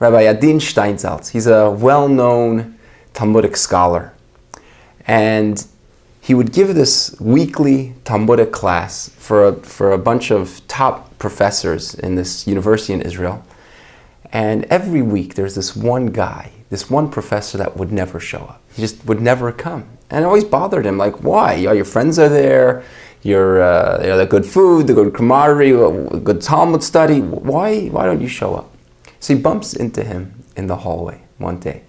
Rabbi Adin Steinsaltz. He's a well-known Talmudic scholar. And he would give this weekly Talmudic class for a bunch of top professors in this university in Israel. And every week there's this one guy, this one professor that would never show up. He just would never come. And it always bothered him, like, why? All your friends are there, the good food, the good camaraderie, good Talmud study. Why don't you show up? So he bumps into him in the hallway one day.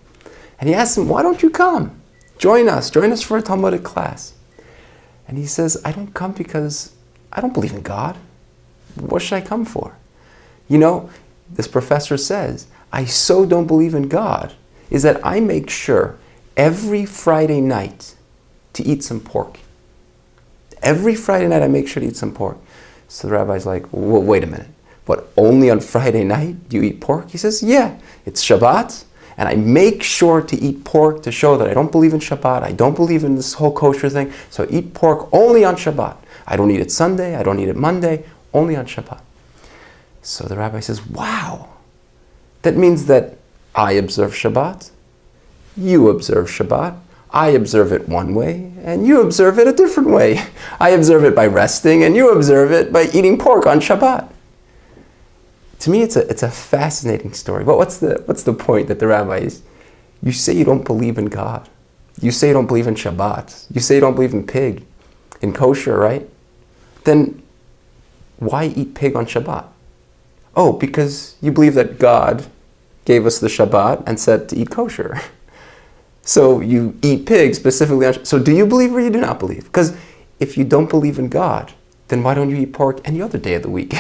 And he asks him, why don't you come? Join us for a Talmudic class. And he says, I don't come because I don't believe in God. What should I come for? You know, this professor says, I so don't believe in God, is that I make sure every Friday night to eat some pork. Every Friday night I make sure to eat some pork. So the rabbi's like, well, wait a minute. What, only on Friday night do you eat pork? He says, yeah, it's Shabbat, and I make sure to eat pork to show that I don't believe in Shabbat, I don't believe in this whole kosher thing, so I eat pork only on Shabbat. I don't eat it Sunday, I don't eat it Monday, only on Shabbat. So the rabbi says, wow, that means that I observe Shabbat, you observe Shabbat, I observe it one way, and you observe it a different way. I observe it by resting, and you observe it by eating pork on Shabbat. To me, it's a fascinating story. But what's the point that the rabbi is? You say you don't believe in God. You say you don't believe in Shabbat. You say you don't believe in pig, in kosher, right? Then why eat pig on Shabbat? Oh, because you believe that God gave us the Shabbat and said to eat kosher. So you eat pig specifically on Shabbat. So do you believe or you do not believe? Because if you don't believe in God, then why don't you eat pork any other day of the week?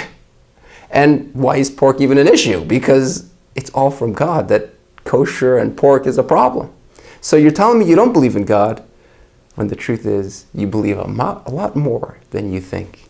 And why is pork even an issue? Because it's all from God that kosher and pork is a problem. So you're telling me you don't believe in God, when the truth is you believe a lot more than you think.